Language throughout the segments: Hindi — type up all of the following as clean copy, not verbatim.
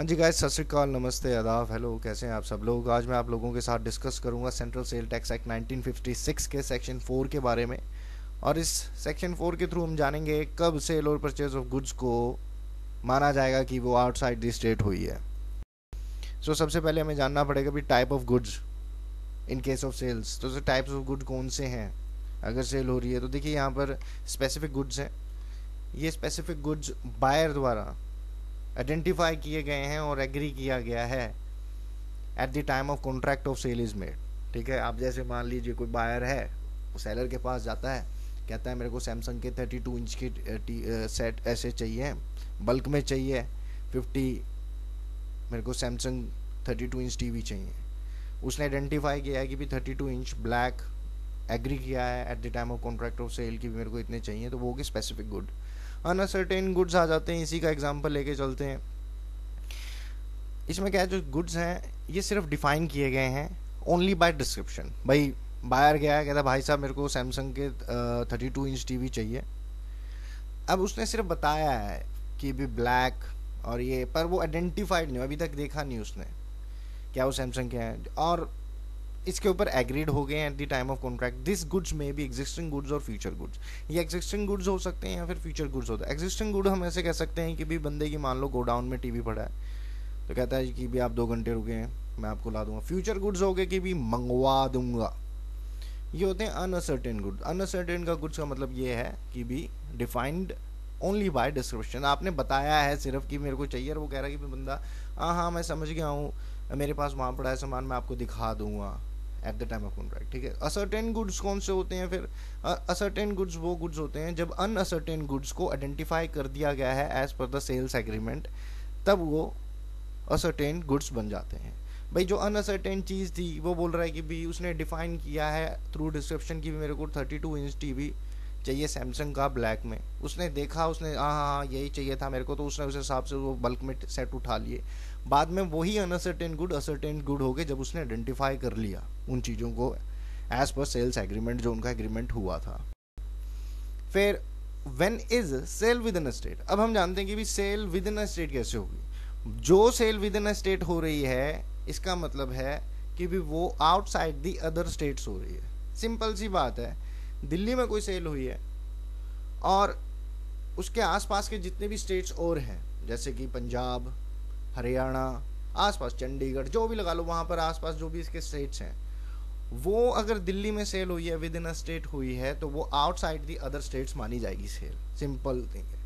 हाँ जी गाइस, सत श्री अकाल, नमस्ते, आदाब, हेलो, कैसे हैं आप सब लोग। आज मैं आप लोगों के साथ डिस्कस करूंगा सेंट्रल सेल टैक्स एक्ट 1956 के सेक्शन 4 के बारे में। और इस सेक्शन 4 के थ्रू हम जानेंगे कब सेल और परचेज ऑफ गुड्स को माना जाएगा कि वो आउटसाइड द स्टेट हुई है। सबसे पहले हमें जानना पड़ेगा भी type of goods in case of sales. तो टाइप्स ऑफ गुड कौन से हैं अगर सेल हो रही है। तो देखिए यहाँ पर स्पेसिफिक गुड्स हैं। ये स्पेसिफिक गुड्स बायर द्वारा आइडेंटिफाई किए गए हैं और एग्री किया गया है at the time of contract of sale is made. ठीक है, आप जैसे मान लीजिए कोई बायर है, वो सेलर के पास जाता है, कहता है मेरे को सैमसंग के 32 इंच के सेट ऐसे चाहिए, बल्क में चाहिए 50, मेरे को सैमसंग 32 इंच टीवी चाहिए। उसने आइडेंटिफाई किया है कि भी 32 इंच ब्लैक, एग्री किया है at the time of contract of sale कि मेरे को इतने चाहिए, तो वो होगी स्पेसिफिक गुड। अनसर्टेन गुड्स आ जाते हैं, इसी का एग्जांपल लेके चलते हैं। इसमें क्या है, जो गुड्स हैं ये सिर्फ डिफाइन किए गए हैं ओनली बाय डिस्क्रिप्शन। भाई बायर गया है, कहता भाई साहब मेरे को सैमसंग के 32 इंच टीवी चाहिए। अब उसने सिर्फ बताया है कि भी ब्लैक और ये, पर वो आइडेंटिफाइड नहीं, अभी तक देखा नहीं उसने क्या वो सैमसंग के हैं। और इसके ऊपर एग्रीड हो गए eight the time of contract. This goods में भी एग्जिस्टिंग गुड्स और फ्यूचर गुड्स। ये एग्जिस्टिंग गुड्स हो सकते हैं या फिर फ्यूचर गुड्स होता है। एग्जिस्टिंग गुड हम ऐसे कह सकते हैं कि भी बंदे की मान लो गोडाउन में टीवी पड़ा है, तो कहता है कि भी आप 2 घंटे रुके हैं, मैं आपको ला दूंगा। फ्यूचर गुड्स हो गए कि भी मंगवा दूंगा। ये होते हैं अनसर्टेन गुड्स। अनसर्टेन का गुड्स का मतलब ये है कि भी डिफाइंड ओनली बाय डिस्क्रिप्शन। आपने बताया है सिर्फ कि मेरे को चाहिए, और वो कह रहा है कि बंदा हाँ मैं समझ गया हूँ, मेरे पास वहाँ पड़ा है सामान, मैं आपको दिखा दूंगा eight the time of contract. ठीक है। असर्टेन गुड्स कौन से होते हैं फिर? असर्टेन गुड्स वो गुड्स होते हैं जब अनअसर्टेन गुड्स को आइडेंटिफाई कर दिया गया है as per the sales agreement, तब वो असर्टेन गुड्स बन जाते हैं। भाई जो अनअसर्टेन चीज़ थी वो बोल रहा है कि भी उसने डिफाइन किया है थ्रू डिस्क्रिप्शन की मेरे को 32 इंच टीवी चाहिए सैमसंग का ब्लैक में। उसने देखा, उसने हाँ यही चाहिए था मेरे को, तो उसने उस हिसाब से वो बल्क में सेट उठा लिए। बाद में वही अनसर्टेन गुड असर्टेन गुड हो गए जब उसने आइडेंटिफाई कर लिया उन चीज़ों को एज पर सेल्स एग्रीमेंट, जो उनका एग्रीमेंट हुआ था। फिर when is sale within a state. अब हम जानते हैं कि भी sale within a state कैसे होगी। जो sale within a state हो रही है, इसका मतलब है कि भी वो आउटसाइड दी अदर स्टेट्स हो रही है। सिंपल सी बात है, दिल्ली में कोई सेल हुई है और उसके आसपास के जितने भी स्टेट्स और हैं, जैसे कि पंजाब, हरियाणा, आसपास चंडीगढ़, जो भी लगा लो, वहाँ पर आसपास जो भी इसके स्टेट्स हैं, वो अगर दिल्ली में सेल हुई है, विद इन अ स्टेट हुई है, तो वो आउटसाइड दी अदर स्टेट्स मानी जाएगी सेल। सिंपल थिंग है।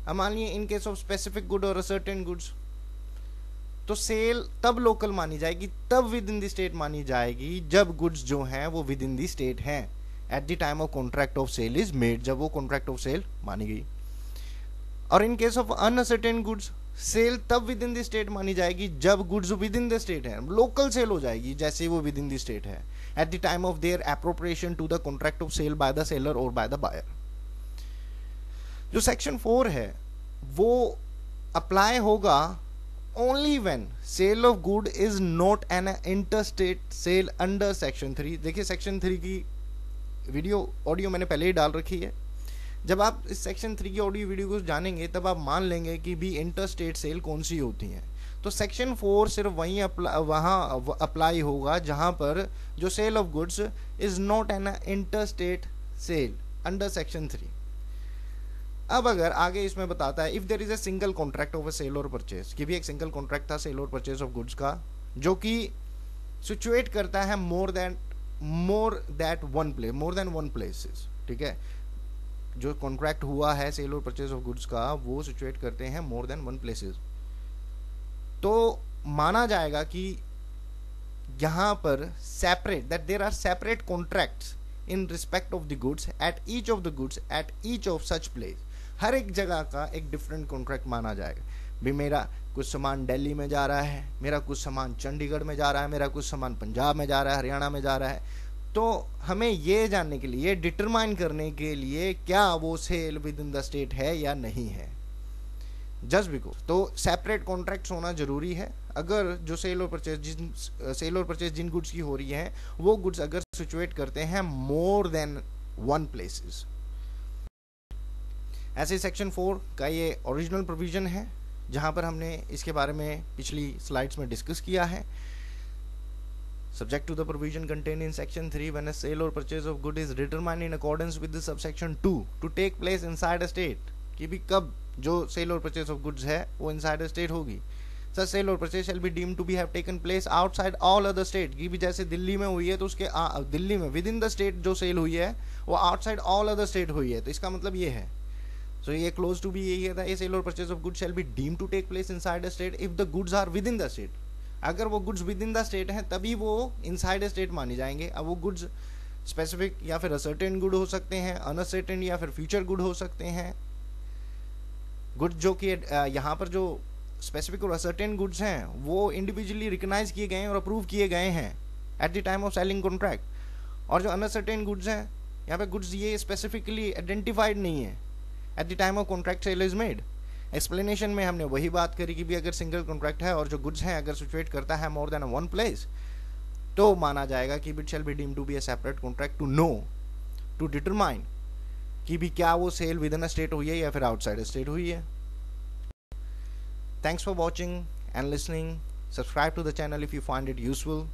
अब मान लिए इन केस ऑफ स्पेसिफिक गुड और सर्टेन गुड्स, तो सेल तब लोकल मानी जाएगी, तब विद इन द स्टेट मानी जाएगी जब गुड्स जो हैं वो विद इन द स्टेट हैं at the time of contract of sale is made, जब वो कॉन्ट्रैक्ट ऑफ सेल मानी गई। और in case of uncertain goods, sale तब विद इन द स्टेट मानी जाएगी जब goods within the state है, लोकल सेल हो जाएगी जैसे वो विद इन द स्टेट है at the time of their appropriation to the contract of sale by the seller और बाय द बायर। जो सेक्शन 4 है वो अप्लाई होगा only when sale of good is not an interstate sale under section 3। देखिए सेक्शन 3 की वीडियो ऑडियो मैंने पहले ही डाल रखी है। जब आप इस सेक्शन 3 की ऑडियो वीडियो को जानेंगे तब आप मान लेंगे कि भी इंटर स्टेट सेल कौन सी होती हैं। तो सेक्शन 4 सिर्फ वहीं वहाँ अप्लाई होगा जहाँ पर जो sale of goods is not an inter state sale under section 3। अब अगर आगे इसमें बताता है if there is a single contract of a sale और परचेज, कि भी एक सिंगल कॉन्ट्रैक्ट था सेल और परचेज ऑफ गुड्स का, जो कि सिचुएट करता है मोर देन वन प्लेसेस। ठीक है, जो कॉन्ट्रैक्ट हुआ है सेल और परचेज ऑफ गुड्स का, वो सिचुएट करते हैं मोर देन वन प्लेसेस, तो माना जाएगा कि यहाँ पर separate, that there are separate contracts in respect of the goods at each of the goods at each of such place. हर एक जगह का एक डिफरेंट कॉन्ट्रैक्ट माना जाएगा। भी मेरा कुछ सामान दिल्ली में जा रहा है, मेरा कुछ सामान चंडीगढ़ में जा रहा है, मेरा कुछ सामान पंजाब में जा रहा है, हरियाणा में जा रहा है, तो हमें ये जानने के लिए, डिटरमाइन करने के लिए क्या वो sale within the state है या नहीं है, जस्ट बिकॉज। तो सेपरेट कॉन्ट्रैक्ट्स होना जरूरी है। अगर जो सेल और परचेज जिन गुड्स की हो रही है, वो गुड्स अगर सिचुएट करते हैं मोर देन वन प्लेसेस। ऐसे सेक्शन 4 का ये ओरिजिनल प्रोविजन है जहां पर हमने इसके बारे में पिछली स्लाइड्स में डिस्कस किया है। Subject to the provision contained in section 3 when a sale or purchase of good is determined in accordance with the subsection 2 to take place inside a state, कि भी कब जो sale or purchase of goods है वो inside a state होगी। Such sale or purchase shall be deemed to be have taken place outside all other state, कि भी जैसे दिल्ली में हुई है तो उसके दिल्ली में within the state जो सेल हुई है वो outside all other state हुई है। तो इसका मतलब ये है, so ये close to भी यही है, a sale or purchase of goods shall be deemed to take place inside a state if the goods are within the state। अगर वो goods within the state हैं तभी वो इनसाइड स्टेट माने जाएंगे। अब वो गुड्स स्पेसिफिक या फिर असर्टेन गुड हो सकते हैं, अनअसर्टेन या फिर फ्यूचर गुड हो सकते हैं। गुड्स जो कि यहाँ पर जो स्पेसिफिक और असर्टेन गुड्स हैं वो इंडिविजुअली रिकॉग्नाइज किए गए हैं और अप्रूव किए गए हैं at the time of selling contract, और जो अनअसर्टेन गुड्स हैं यहाँ पे गुड्स ये स्पेसिफिकली आइडेंटिफाइड नहीं है at the time of contract sale is made. Explanation में हमने वही बात करी कि भी अगर सिंगल कॉन्ट्रैक्ट है और जो गुड्स हैं अगर सिचुएट करता है मोर देन वन प्लेस तो माना जाएगा कि it shall be deemed to be a separate contract to know to determine कि भी क्या वो sale within a state हुई है या फिर आउटसाइड स्टेट हुई है। Thanks for watching and listening. Subscribe to the channel if you find it useful.